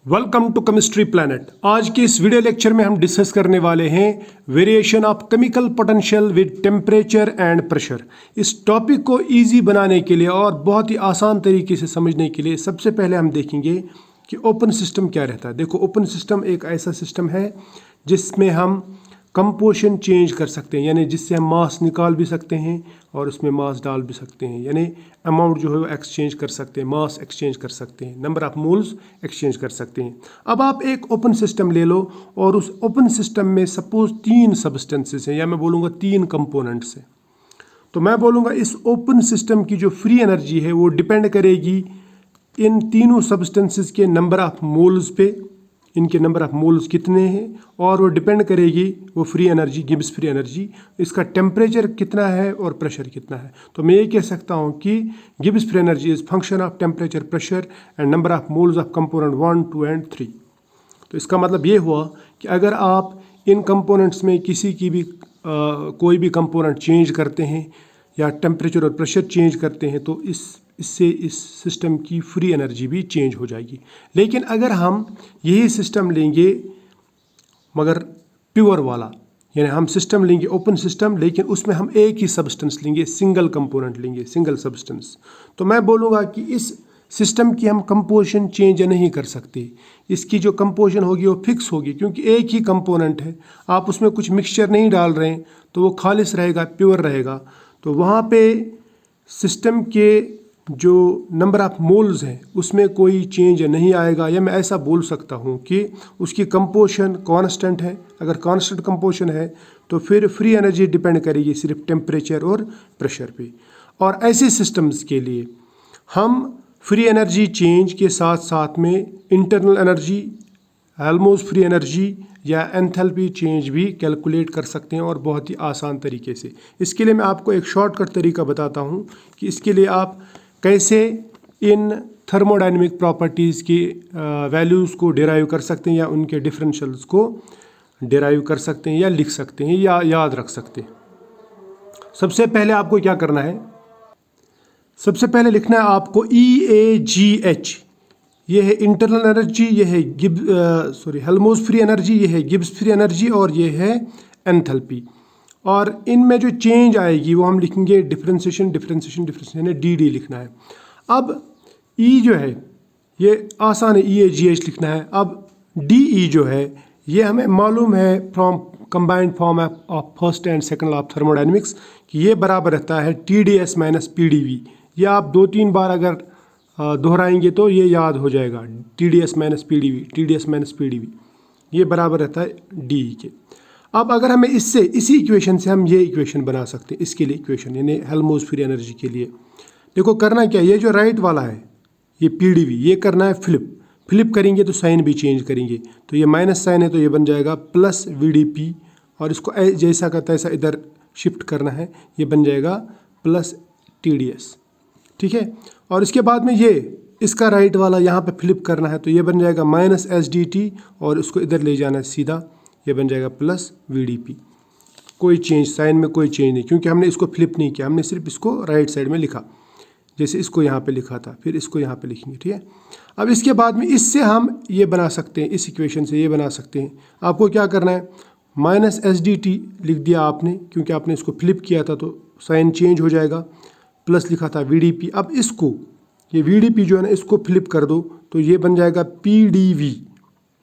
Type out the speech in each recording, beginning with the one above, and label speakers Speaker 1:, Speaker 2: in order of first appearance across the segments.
Speaker 1: Welcome to chemistry planet. आज के इस वीडियो लेक्चर में हम डिस्कस करने वाले हैं variation of chemical potential with temperature and pressure. इस टॉपिक को इजी बनाने के लिए और बहुत ही आसान तरीके से समझने के लिए सबसे पहले हम देखेंगे कि ओपन सिस्टम क्या रहता है। देखो, ओपन सिस्टम एक ऐसा सिस्टम है जिसमें हम कंपोजिशन चेंज कर सकते हैं, यानी जिससे हम मास निकाल भी सकते हैं और उसमें मास डाल भी सकते हैं, यानी अमाउंट जो है वो एक्सचेंज कर सकते हैं, मास एक्सचेंज कर सकते हैं, नंबर ऑफ मोल्स एक्सचेंज कर सकते हैं। अब आप एक ओपन सिस्टम ले लो और उस ओपन सिस्टम में सपोज 3 सब्सटेंसेस हैं, या मैं बोलूँगा 3 कंपोनेंट्स हैं। तो मैं बोलूँगा इस ओपन सिस्टम की जो फ्री एनर्जी है वो डिपेंड करेगी इन तीनों सब्सटेंसेस के नंबर ऑफ मोल्स पे, इनके नंबर ऑफ मोल्स कितने हैं, और वो डिपेंड करेगी वो free energy, Gibbs free energy, इसका टेम्परेचर कितना है और प्रेशर कितना है। तो मैं ये कह सकता हूँ कि Gibbs free energy is function of temperature, pressure and number of moles of component 1, 2 and 3। तो इसका मतलब ये हुआ कि अगर आप इन कंपोनेंट्स में किसी की भी कोई भी कंपोनेंट चेंज करते हैं या टेम्परेचर और प्रेशर चेंज करते हैं तो इससे इस सिस्टम की फ्री एनर्जी भी चेंज हो जाएगी। लेकिन अगर हम यही सिस्टम लेंगे मगर प्योर वाला, यानी हम सिस्टम लेंगे ओपन सिस्टम लेकिन उसमें हम एक ही सब्सटेंस लेंगे, सिंगल कंपोनेंट लेंगे, सिंगल सब्सटेंस, तो मैं बोलूँगा कि इस सिस्टम की हम कंपोजिशन चेंज नहीं कर सकते। इसकी जो कंपोजिशन होगी वो फिक्स होगी, क्योंकि एक ही कंपोनेंट है, आप उसमें कुछ मिक्सचर नहीं डाल रहे हैं तो वो खालिस रहेगा, प्योर रहेगा। तो वहाँ पे सिस्टम के जो नंबर ऑफ मोल्स हैं उसमें कोई चेंज नहीं आएगा, या मैं ऐसा बोल सकता हूँ कि उसकी कंपोजिशन कांस्टेंट है। अगर कांस्टेंट कंपोजिशन है तो फिर फ्री एनर्जी डिपेंड करेगी सिर्फ टेम्परेचर और प्रेशर पे। और ऐसे सिस्टम्स के लिए हम फ्री एनर्जी चेंज के साथ साथ में internal energy, Helmholtz free energy या एंथैल्पी चेंज भी कैलकुलेट कर सकते हैं, और बहुत ही आसान तरीके से। इसके लिए मैं आपको एक शॉर्टकट तरीका बताता हूँ कि इसके लिए आप कैसे इन थर्मोडायनेमिक प्रॉपर्टीज़ की वैल्यूज़ को डिराइव कर सकते हैं, या उनके डिफरेंशियल्स को डिराइव कर सकते हैं, या लिख सकते हैं, या याद रख सकते हैं। सबसे पहले आपको क्या करना है, सबसे पहले लिखना है आपको EAGH। ये है इंटरनल एनर्जी, ये है हेल्महोल्ट्ज़ फ्री एनर्जी, ये है गिब्स फ्री एनर्जी, और ये है एंथैल्पी। और इनमें जो चेंज आएगी वो हम लिखेंगे डिफरेंशिएशन, यानी DD लिखना है। अब E जो है ये आसान है, EAGH लिखना है। अब DE जो है ये हमें मालूम है from combined form of first and second law of thermodynamics कि ये बराबर रहता है TDS माइनस PDV। ये आप 2-3 बार अगर दोहराएंगे तो ये याद हो जाएगा, TDS माइनस PDV, ये बराबर रहता है DE के। अब अगर हमें इसी इक्वेशन से हम ये इक्वेशन बना सकते हैं, इसके लिए इक्वेशन यानी हेल्महोल्ट्ज़ फ्री एनर्जी के लिए। देखो करना क्या है, ये जो राइट वाला है ये PDV, ये करना है फ्लिप करेंगे तो साइन भी चेंज करेंगे, तो ये माइनस साइन है तो ये बन जाएगा प्लस VDP, और इसको जैसा का तैसा इधर शिफ्ट करना है, ये बन जाएगा प्लस TDS। ठीक है, और इसके बाद में ये इसका राइट वाला यहाँ पे फ्लिप करना है तो ये बन जाएगा माइनस SDT, और इसको इधर ले जाना है सीधा, ये बन जाएगा प्लस VDP। कोई चेंज, साइन में कोई चेंज नहीं, क्योंकि हमने इसको फ्लिप नहीं किया, हमने सिर्फ इसको राइट साइड में लिखा, जैसे इसको यहाँ पे लिखा था, फिर इसको यहाँ पे लिखेंगे। ठीक है, अब इसके बाद में इससे हम ये बना सकते हैं, इस इक्वेशन से ये बना सकते हैं। आपको क्या करना है, माइनस SDT लिख दिया आपने, क्योंकि आपने इसको फ्लिप किया था तो साइन चेंज हो जाएगा, प्लस लिखा था VDP। अब इसको, ये VDP जो है ना, इसको फ्लिप कर दो तो ये बन जाएगा PDV,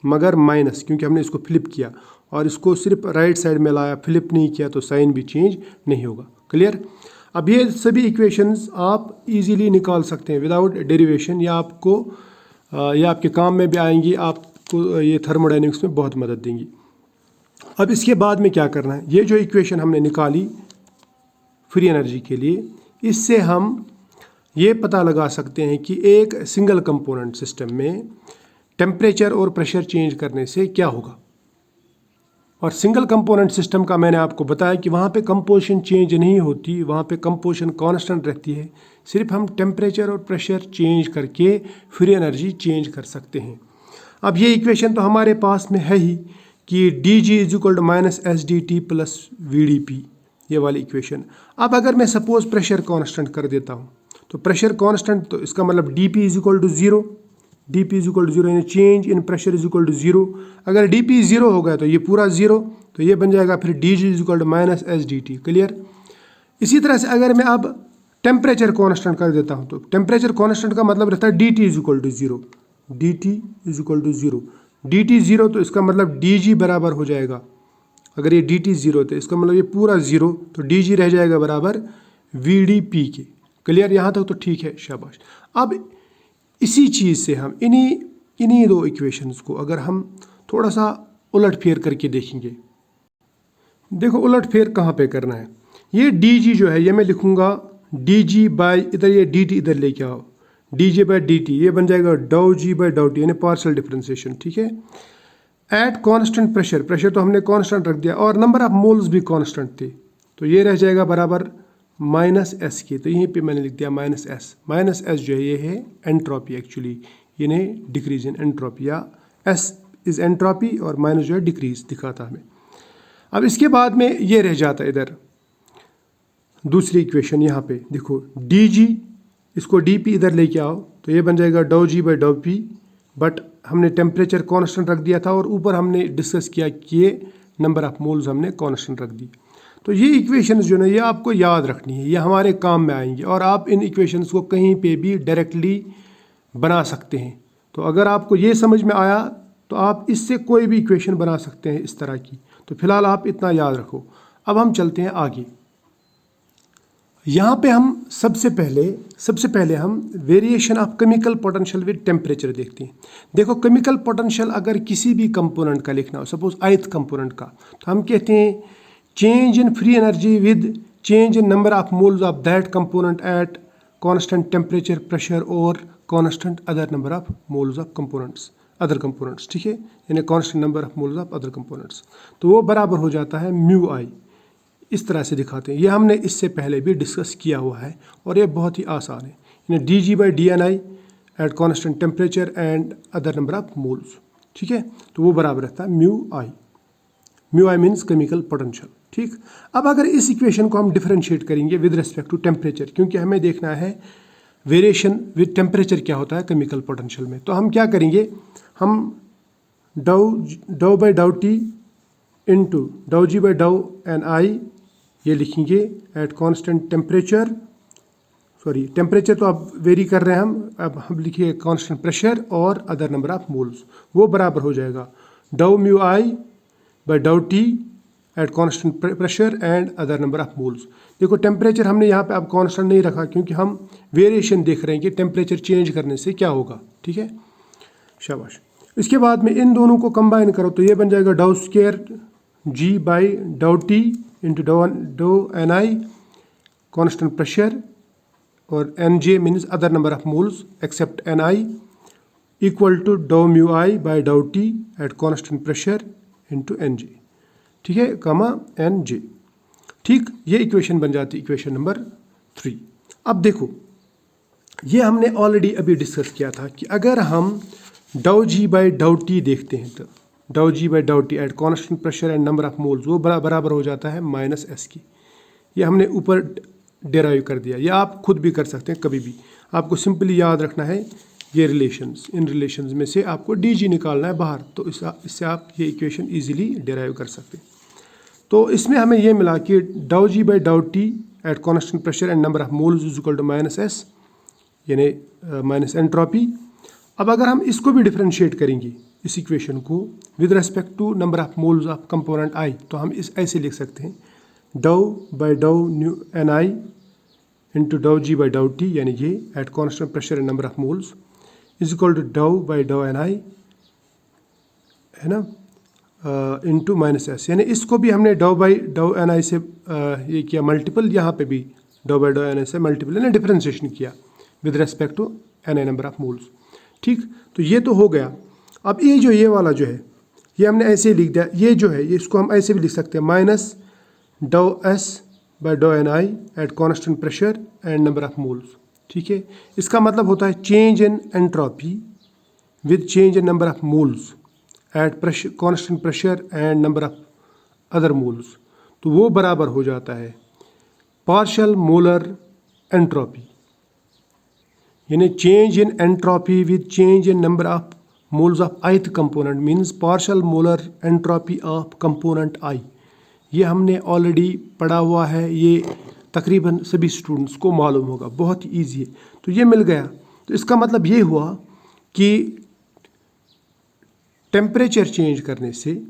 Speaker 1: मगर माइनस, क्योंकि हमने इसको फ्लिप किया और इसको सिर्फ राइट साइड में लाया, फ्लिप नहीं किया, तो साइन भी चेंज नहीं होगा। क्लियर। अब ये सभी इक्वेशंस आप इजीली निकाल सकते हैं विदाउट डेरिवेशन, या आपके काम में भी आएंगी, आपको ये थर्मोडायनेमिक्स में बहुत मदद देंगी। अब इसके बाद में क्या करना है, ये जो इक्वेशन हमने निकाली फ्री एनर्जी के लिए, इससे हम ये पता लगा सकते हैं कि एक सिंगल कंपोनेंट सिस्टम में टेम्परेचर और प्रेशर चेंज करने से क्या होगा। और सिंगल कंपोनेंट सिस्टम का मैंने आपको बताया कि वहाँ पे कंपोजिशन चेंज नहीं होती, वहाँ पे कंपोजिशन कांस्टेंट रहती है, सिर्फ हम टेम्परेचर और प्रेशर चेंज करके फ्री एनर्जी चेंज कर सकते हैं। अब ये इक्वेशन तो हमारे पास में है ही कि DG is minus SDT plus VDP, ये वाली इक्वेशन। अब अगर मैं सपोज प्रेशर कांस्टेंट कर देता हूँ, तो प्रेशर कांस्टेंट, तो इसका मतलब DP is equal to 0, D P is equal to zero, यानी change in pressure is equal to zero. अगर डी पी जीरो हो गया तो ये पूरा जीरो, तो ये बन जाएगा फिर D G is equal to minus S D T. Clear. इसी तरह से अगर मैं अब टेम्परेचर कांस्टेंट कर देता हूँ, तो टेम्परेचर कांस्टेंट का मतलब रहता है D T is equal to zero, D T is equal to zero, D T zero, तो इसका मतलब डी जी बराबर हो जाएगा, अगर ये डी टी जीरो तो इसका मतलब ये पूरा जीरो, तो डी जी रह जाएगा बराबर वी डी पी के। क्लियर, यहाँ तक तो ठीक है, शाबाश। अब इसी चीज़ से हम इन्हीं दो इक्वेशंस को अगर हम थोड़ा सा उलट फेर करके देखेंगे। देखो उलट फेर कहाँ पे करना है। ये डी जी जो है ये मैं लिखूंगा डी जी बाई, इधर ये डी टी इधर लेके आओ, D J by D T, ये बन जाएगा डाउ जी बाई डाउ टी, यानी पार्शियल डिफरेंशिएशन। ठीक है। एट कांस्टेंट प्रेशर, प्रेशर तो हमने कांस्टेंट रख दिया और नंबर ऑफ मोल्स भी कांस्टेंट थे, तो ये रह जाएगा बराबर माइनस एस के। तो यहीं पे मैंने लिख दिया माइनस एस। माइनस एस जो है ये है एंट्रोपी, एक्चुअली यानी डिक्रीज इन एंट्रोपी, या एस इज एंट्रोपी और माइनस जो है डिक्रीज दिखाता हमें। अब इसके बाद में ये रह जाता है इधर दूसरी इक्वेशन, यहाँ पे देखो डी जी, इसको डी पी इधर लेके आओ, तो ये बन जाएगा डाउ जी बाई डाउ पी, बट हमने टेम्परेचर कांस्टेंट रख दिया था और ऊपर हमने डिस्कस किया कि ये नंबर ऑफ मोल्स हमने कांस्टेंट रख दी। तो ये इक्वेशंस जो है ये आपको याद रखनी है, ये हमारे काम में आएंगी और आप इन इक्वेशंस को कहीं पे भी डायरेक्टली बना सकते हैं। तो अगर आपको ये समझ में आया तो आप इससे कोई भी इक्वेशन बना सकते हैं इस तरह की। तो फिलहाल आप इतना याद रखो। अब हम चलते हैं आगे। यहाँ पे हम सबसे पहले हम variation of chemical potential with temperature देखते हैं। देखो केमिकल पोटेंशियल अगर किसी भी कंपोनेंट का लिखना हो, सपोज ith कंपोनेंट का, तो हम कहते हैं change in free energy with change in number of moles of that component at constant temperature pressure और constant other number of moles of components, other components. ठीक है, यानी constant number of moles of other components, तो वो बराबर हो जाता है म्यू आई। इस तरह से दिखाते हैं। ये हमने इससे पहले भी डिस्कस किया हुआ है और ये बहुत ही आसान है, यानी D G by D N I at constant temperature and other number of moles. ठीक है, तो वो बराबर रहता है mu I. Mu I means chemical potential. ठीक, अब अगर इस इक्वेशन को हम डिफरेंशिएट करेंगे विद रिस्पेक्ट टू टेम्परेचर, क्योंकि हमें देखना है वेरिएशन विद टेम्परेचर क्या होता है केमिकल पोटेंशियल में, तो हम क्या करेंगे, हम डाउ बाई डाउ टी इंटू डाउ जी बाई डाउ एन आई ये लिखेंगे eight constant temperature, sorry temperature तो अब वेरी कर रहे हैं अब हम लिखिए कांस्टेंट प्रेशर और अदर नंबर ऑफ मोल्स, वो बराबर हो जाएगा डाउ mu I by dow T at constant pressure and other number of moles. देखो टेम्परेचर हमने यहाँ पे अब कांस्टेंट नहीं रखा क्योंकि हम वेरिएशन देख रहे हैं कि टेम्परेचर चेंज करने से क्या होगा। ठीक है, शाबाश। इसके बाद में इन दोनों को कंबाइन करो तो ये बन जाएगा dow square G by dow T into dow N I constant pressure और N J means other number of moles except N I equal to dow mu I by dow T at constant pressure into N J. ठीक है, कामा N J. ठीक, ये equation बन जाती है equation number 3। अब देखो ये हमने ऑलरेडी अभी डिस्कस किया था कि अगर हम डाउ जी बाई डाउ टी देखते हैं तो डाउ G by dow T at constant pressure and number of moles वो बराबर हो जाता है माइनस एस की। ये हमने ऊपर डेराइव कर दिया, या आप खुद भी कर सकते हैं कभी भी। आपको सिंपली याद रखना है ये रिलेशंस, इन रिलेशंस में से आपको डी जी निकालना है बाहर, तो इससे आप ये इक्वेशन इजीली डेराइव कर सकते हैं। तो इसमें हमें ये मिला कि dow G by dow T at constant pressure and number of moles is equal to minus S, यानी माइनस एंट्रोपी। अब अगर हम इसको भी डिफरेंशिएट करेंगे इस इक्वेशन को with respect to number of moles of component I, तो हम इस ऐसे लिख सकते हैं डाउ बाई डाउ न्यू एन आई इंटू डाउ जी बाई डाउ टी, यानी ये at constant pressure and number of moles is equal to dow by dow N I, है ना, इंटू माइनस एस। यानी इसको भी हमने डाउ बाई डाउ एन आई से ये किया मल्टीपल, यहाँ पे भी डाउ बाई डाउ एन आई से मल्टीपल यानी डिफरेंशिएशन किया with respect to N I number of moles. ठीक, तो ये तो हो गया। अब ये जो ये वाला जो है ये हमने ऐसे ही लिख दिया, ये जो है ये इसको हम ऐसे भी लिख सकते हैं minus dow S by dow N I at constant pressure and number of moles. ठीक है, इसका मतलब होता है change in entropy with change in number of moles at pressure constant pressure and number of other moles, तो वो बराबर हो जाता है पार्शियल मोलर एंट्रोपी। यानी change in entropy with change in number of moles of ith component means partial molar entropy of component I। ये हमने already पढ़ा हुआ है, ये तकरीबन सभी स्टूडेंट्स को मालूम होगा, बहुत ही ईजी है। तो ये मिल गया। तो इसका मतलब ये हुआ कि टेम्परेचर चेंज करने से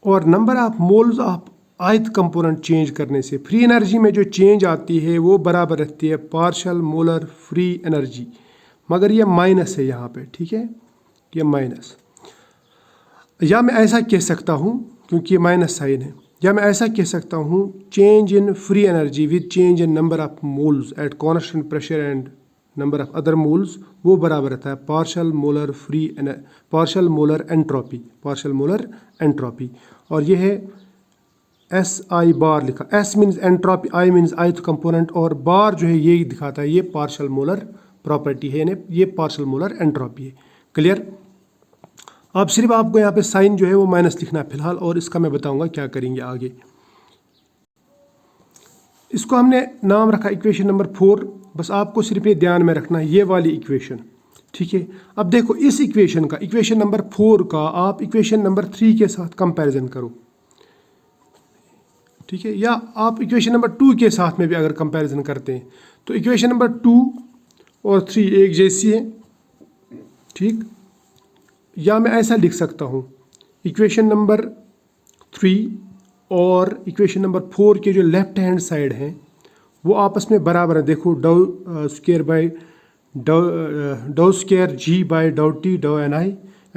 Speaker 1: और number of moles of ith component change करने से फ्री एनर्जी में जो चेंज आती है वो बराबर रहती है पार्शियल मोलर फ्री एनर्जी, मगर ये माइनस है यहाँ पे, ठीक है, ये माइनस। या मैं ऐसा कह सकता हूँ, क्योंकि ये माइनस साइन है, या मैं ऐसा कह सकता हूँ change in free energy with change in number of moles eight constant pressure and number of other moles, वो बराबर रहता है partial molar partial molar entropy. और ये है SI बार लिखा, S means entropy, I means ith component, और बार जो है ये दिखाता है ये पार्शियल मोलर प्रॉपर्टी है, यानी ये पार्शियल मोलर एंट्रोपी है। क्लियर? अब सिर्फ आपको यहाँ पे साइन जो है वो माइनस लिखना है फिलहाल, और इसका मैं बताऊंगा क्या करेंगे आगे। इसको हमने नाम रखा इक्वेशन नंबर 4, बस आपको सिर्फ ये ध्यान में रखना है ये वाली इक्वेशन, ठीक है। अब देखो इस इक्वेशन का, इक्वेशन नंबर 4 का आप इक्वेशन नंबर 3 के साथ कंपैरिजन करो, ठीक है, या आप इक्वेशन नंबर 2 के साथ में भी अगर कंपैरिजन करते हैं तो इक्वेशन नंबर 2 और 3 एक जैसी है, ठीक। या मैं ऐसा लिख सकता हूँ इक्वेशन नंबर 3 और इक्वेशन नंबर 4 के जो लेफ्ट हैंड साइड हैं वो आपस में बराबर है। देखो doh square G by doh T doh Ni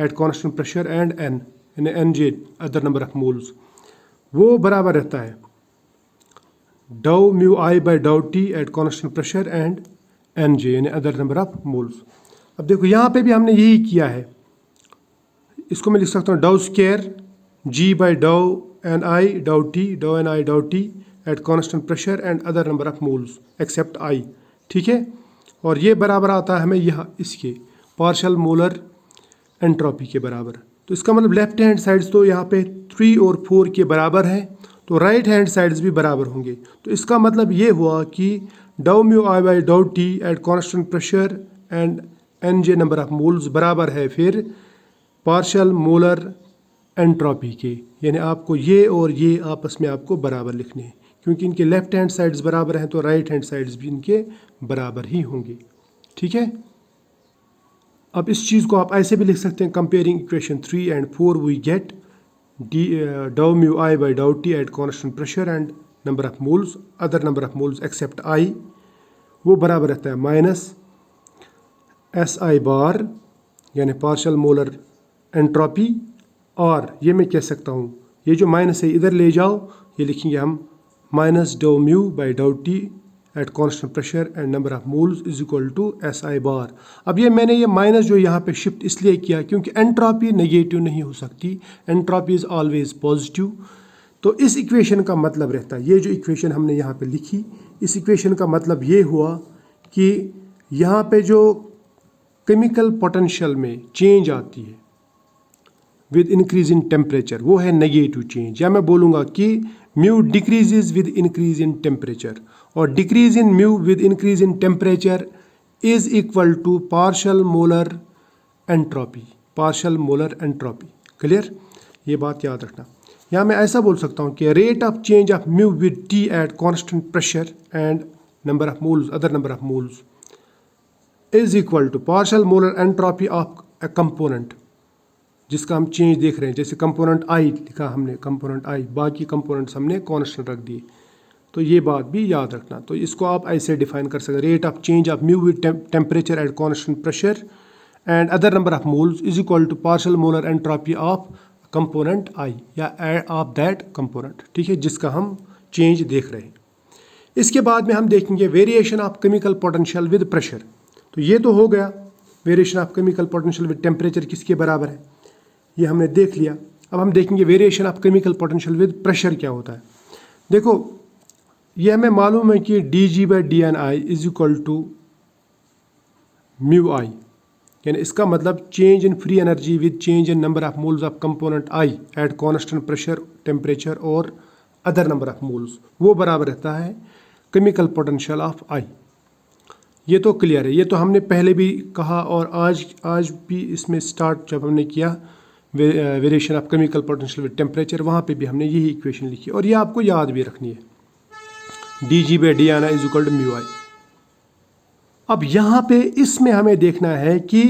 Speaker 1: at constant pressure and N यानी Nj other number of moles, वो बराबर रहता है doh mu I by doh T at constant pressure and Nj यानी अदर नंबर ऑफ मोल्स। अब देखो यहाँ पे भी हमने यही किया है, इसको मैं लिख सकता हूँ doh square G by dough Ni doh T doh Ni doh T at constant pressure and other number of moles except I, ठीक है। और ये बराबर आता है हमें यहाँ इसके पार्शियल मोलर एंट्रोपी के बराबर। तो इसका मतलब लेफ्ट हैंड साइड्स तो यहाँ पे 3 और 4 के बराबर है, तो राइट हैंड साइड्स भी बराबर होंगे। तो इसका मतलब ये हुआ कि doh mu I by doh T at constant pressure and Nj number of moles बराबर है फिर पार्शियल मोलर एंट्रोपी के, यानी आपको ये और ये आपस में आपको बराबर लिखने हैं, क्योंकि इनके लेफ्ट हैंड साइड्स बराबर हैं तो राइट हैंड साइड्स भी इनके बराबर ही होंगे, ठीक है। अब इस चीज़ को आप ऐसे भी लिख सकते हैं comparing equation 3 and 4 we get doh mu I by doh T at constant pressure and number of moles other number of moles except I, वो बराबर रहता है माइनस SI बार यानी पार्शियल मोलर एंट्रोपी, और ये मैं कह सकता हूँ ये जो माइनस है इधर ले जाओ, ये लिखेंगे हम minus doh mu by doh T at constant pressure and number of moles is equal to SI bar. अब ये मैंने ये माइनस जो यहाँ पे शिफ्ट इसलिए किया क्योंकि एंट्रोपी नेगेटिव नहीं हो सकती, एंट्रोपी इज़ ऑलवेज पॉजिटिव। तो इस इक्वेशन का मतलब रहता है, ये जो इक्वेशन हमने यहाँ पे लिखी, इस इक्वेशन का मतलब ये हुआ कि यहाँ पे जो केमिकल पोटेंशियल में चेंज आती है विद इंक्रीज इन टेम्परेचर वो है नेगेटिव चेंज, या मैं बोलूँगा कि mu decreases with increase in temperature, और decrease in mu with increase in temperature is equal to partial molar entropy, partial molar entropy. Clear? ये बात याद रखना। या मैं ऐसा बोल सकता हूँ कि rate of change of mu with T at constant pressure and number of moles other number of moles is equal to partial molar entropy of A component, जिसका हम चेंज देख रहे हैं। जैसे कंपोनेंट I लिखा हमने, कंपोनेंट I, बाकी components हमने कांस्टेंट रख दिए, तो ये बात भी याद रखना। तो इसको आप ऐसे डिफाइन कर सकते हैं, rate of change of mu with temperature at constant pressure and other number of moles is equal to partial molar entropy of component I या ऑफ दैट कंपोनेंट, ठीक है, जिसका हम चेंज देख रहे हैं। इसके बाद में हम देखेंगे variation of chemical potential with pressure. तो ये तो हो गया variation of chemical potential with temperature किसके बराबर है, ये हमने देख लिया। अब हम देखेंगे variation of chemical potential with pressure क्या होता है। देखो ये हमें मालूम है कि dG by dNi is equal to mu I, यानी इसका मतलब change in free energy with change in number of moles of component I at constant pressure temperature और अदर नंबर ऑफ मोल्स, वो बराबर रहता है केमिकल पोटेंशियल ऑफ I। ये तो क्लियर है, ये तो हमने पहले भी कहा और आज भी इसमें स्टार्ट जब हमने किया variation of chemical potential with temperature, वहाँ पे भी हमने यही इक्वेशन लिखी और ये आपको याद भी रखनी है, dG/dN is equal to μI। अब यहाँ पे इसमें हमें देखना है कि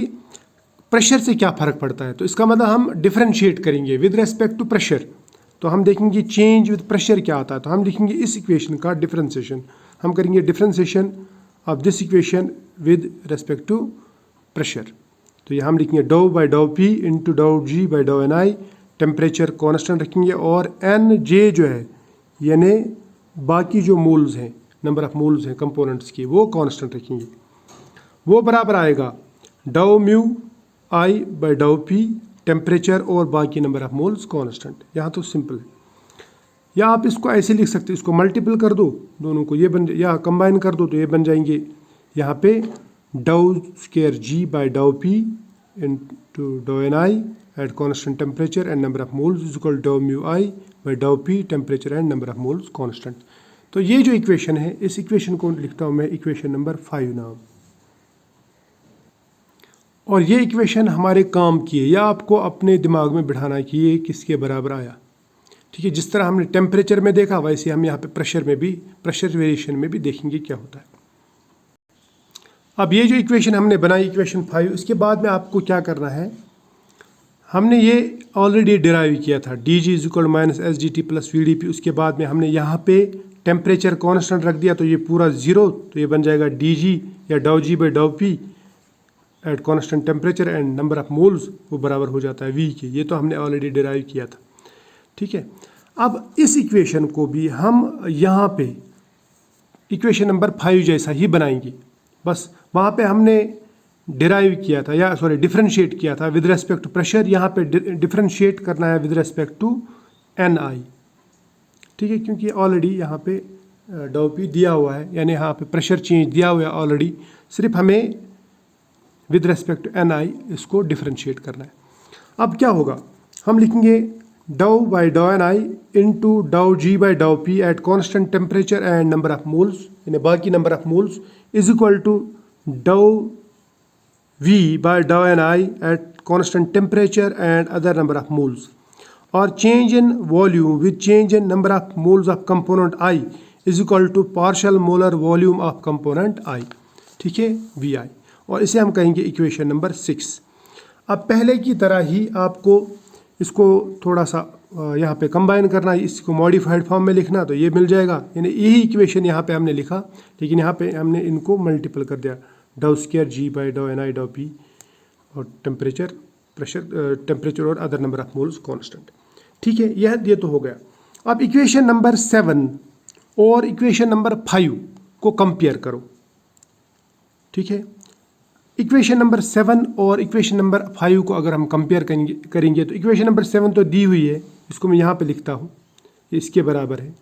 Speaker 1: प्रेशर से क्या फ़र्क पड़ता है, तो इसका मतलब हम डिफरेंशिएट करेंगे विद रेस्पेक्ट टू प्रेशर। तो हम देखेंगे चेंज विद प्रेशर क्या आता है, तो हम लिखेंगे इस इक्वेशन का डिफरेंशिएशन, हम करेंगे differentiation of this equation with respect to pressure. तो ये हम लिखेंगे dough by dough P into dough G by dough NI, temperature constant रखेंगे और NJ जो है यानी बाकी जो मोल्स हैं, नंबर ऑफ मोल्स हैं कंपोनेंट्स की, वो कांस्टेंट रखेंगे। वो बराबर आएगा doh mu I by dough P, temperature और बाकी नंबर ऑफ मोल्स कांस्टेंट। यहाँ तो सिंपल है, या आप इसको ऐसे लिख सकते हैं, इसको मल्टीपल कर दो दोनों को, ये बन, या कंबाइन कर दो तो ये बन जाएंगे यहाँ पे doh square G by dough P into doh NI at constant temperature and number of moles is equal doh mu I by dough P, temperature and number of moles constant. तो ये जो इक्वेशन है, इस equation को लिखता हूँ मैं equation number 5 नाम, और ये इक्वेशन हमारे काम की है, या आपको अपने दिमाग में बिठाना कि ये किसके बराबर आया। ठीक है, जिस तरह हमने टेम्परेचर में देखा वैसे हम यहाँ पे प्रेशर में भी, प्रेशर वेरिएशन में भी देखेंगे क्या होता है। अब ये जो इक्वेशन हमने बनाई इक्वेशन 5, उसके बाद में आपको क्या करना है, हमने ये ऑलरेडी डिराइव किया था dG is equal minus SDT plus VDP। उसके बाद में हमने यहाँ पे टेम्परेचर कांस्टेंट रख दिया, तो ये पूरा ज़ीरो, तो ये बन जाएगा dG या doh G by dough P at constant temperature and number of moles, वो बराबर हो जाता है V के। ये तो हमने ऑलरेडी डिराइव किया था। ठीक है, अब इस इक्वेशन को भी हम यहाँ पे इक्वेशन नंबर 5 जैसा ही बनाएंगे, बस वहाँ पे हमने डिराइव किया था, या सॉरी डिफरेंशिएट किया था विद रेस्पेक्ट टू प्रेशर, यहाँ पे डिफरेंशिएट करना है विद रेस्पेक्ट टू NI। ठीक है, क्योंकि ऑलरेडी यहाँ पे डो पी दिया हुआ है, यानी यहाँ पे प्रेशर चेंज दिया हुआ है ऑलरेडी, सिर्फ हमें विद रेस्पेक्ट टू NI इसको डिफरेंशिएट करना है। अब क्या होगा, हम लिखेंगे dough by dough NI into dough G by dough P at constant temperature and number of moles, यानी बाकी number of moles, is equal to do V by dough NI at constant temperature and other number of moles, और change in volume with change in number of moles of component I is equal to partial molar volume of component I। ठीक है, VI, और इसे हम कहेंगे equation number 6। अब पहले की तरह ही आपको इसको थोड़ा सा यहाँ पे कंबाइन करना, इसको मॉडिफाइड फॉर्म में लिखना, तो ये मिल जाएगा, यानी यही इक्वेशन यहाँ पे हमने लिखा, लेकिन यहाँ पे हमने इनको मल्टीपल कर दिया, doh square G by dough NI doh P और टेम्परेचर, प्रेशर, टेम्परेचर और other number of moles constant. ठीक है, ये तो हो गया। अब इक्वेशन नंबर 7 और इक्वेशन नंबर 5 को कंपेयर करो। ठीक है, इक्वेशन नंबर 7 और इक्वेशन नंबर 5 को अगर हम कंपेयर करेंगे तो इक्वेशन नंबर 7 तो दी हुई है, इसको मैं यहाँ पे लिखता हूँ, ये इसके बराबर है,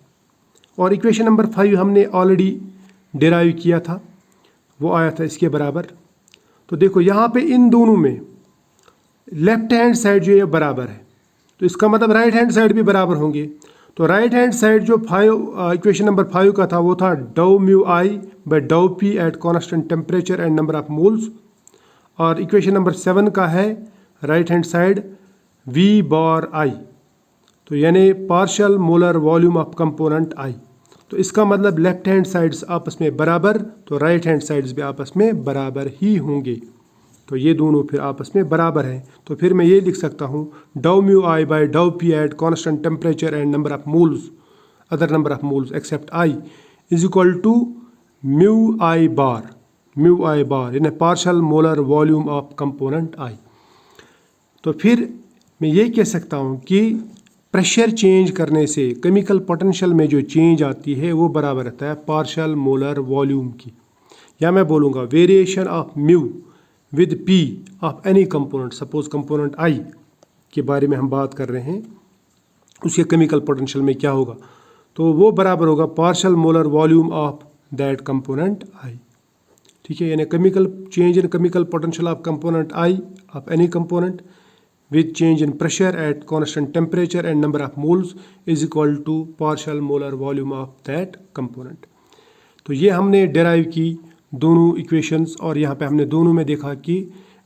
Speaker 1: और इक्वेशन नंबर 5 हमने ऑलरेडी डिराइव किया था, वो आया था इसके बराबर। तो देखो यहाँ पे इन दोनों में लेफ्ट हैंड साइड जो है बराबर है, तो इसका मतलब राइट हैंड साइड भी बराबर होंगे। तो राइट हैंड साइड जो इक्वेशन नंबर 5 का था वो था doh mu I by dough P at constant temperature and number of moles, और इक्वेशन नंबर 7 का है right hand side V bar I, तो यानी partial molar volume of component I। तो इसका मतलब लेफ्ट हैंड साइड्स आपस में बराबर, तो राइट हैंड साइड्स भी आपस में बराबर ही होंगे, तो ये दोनों फिर आपस में बराबर हैं। तो फिर मैं ये लिख सकता हूँ do mu I by dough P at constant temperature and number of moles, other number of moles except I is equal to mu I bar यानी partial molar volume of component I। तो फिर मैं ये कह सकता हूँ कि pressure change करने से केमिकल पोटेंशियल में जो चेंज आती है वो बराबर रहता है पार्शियल मोलर वॉल्यूम की, या मैं बोलूँगा variation of mu with P of any component, suppose component I के बारे में हम बात कर रहे हैं, उसके केमिकल पोटेंशियल में क्या होगा, तो वो बराबर होगा partial molar volume of that component I। ठीक है, यानी chemical change in chemical potential of component I of any component with change in pressure at constant temperature and number of moles is equal to partial molar volume of that component। तो ये हमने derive की दोनों equations, और यहाँ पे हमने दोनों में देखा कि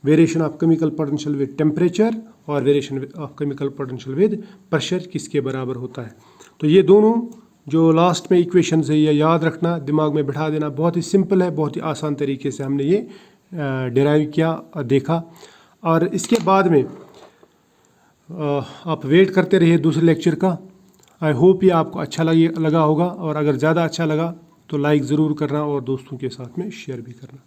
Speaker 1: variation of chemical potential with temperature और variation of chemical potential with pressure किसके बराबर होता है। तो ये दोनों जो लास्ट में इक्वेशंस है ये याद रखना, दिमाग में बिठा देना। बहुत ही सिंपल है, बहुत ही आसान तरीके से हमने ये डिराइव किया और देखा। और इसके बाद में आप वेट करते रहिए दूसरे लेक्चर का। आई होप ये आपको अच्छा लगा होगा, और अगर ज़्यादा अच्छा लगा तो लाइक ज़रूर करना और दोस्तों के साथ में शेयर भी करना।